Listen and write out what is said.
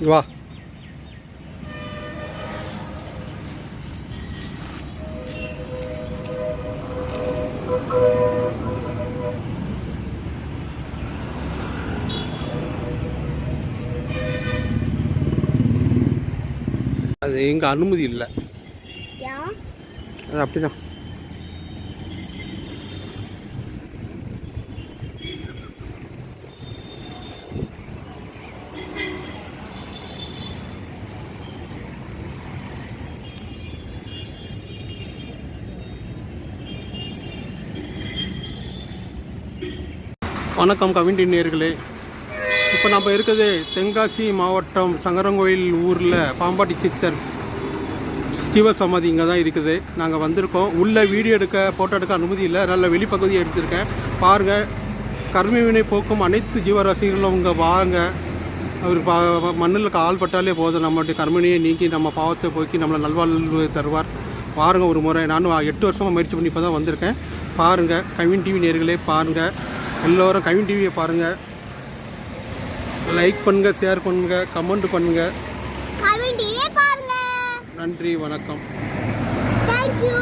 வா. அது எங்கள் அனுமதி இல்லை, அது அப்படிதான். வணக்கம் கவிண்டி நேயர்களே. இப்போ நம்ம இருக்கிறது தென்காசி மாவட்டம் சங்கரங்கோயில் ஊரில் பாம்பாட்டி சித்தர் சிவ சமாதி இங்கே தான் இருக்குது. நாங்கள் வந்திருக்கோம். உள்ளே வீடியோ எடுக்க ஃபோட்டோ எடுக்க அனுமதி இல்லை, நல்ல வெளிப்பகுதியை எடுத்திருக்கேன். பாருங்கள், கர்மவினை போக்கும் அனைத்து ஜீவராசிகளும் இங்கே வாங்க. அவர் மண்ணில் கால் பட்டாலே போதும், நம்மளுடைய கர்மவினையை நீக்கி நம்ம பாவத்தை போக்கி நம்மளை நல்வாழ்வு தருவார். பாருங்கள் ஒரு முறை. நானும் 8 வருஷமாக முயற்சி பண்ணி இப்போ தான் வந்திருக்கேன். பாருங்கள் கவின் டிவி நேயர்களே, பாருங்கள் எல்லோரும் கவின் டிவியை பாருங்கள். லைக் பண்ணுங்கள், ஷேர் பண்ணுங்கள், கமெண்ட் பண்ணுங்கள். கவின் டிவியை பாருங்கள். நன்றி, வணக்கம். தேங்க்யூ.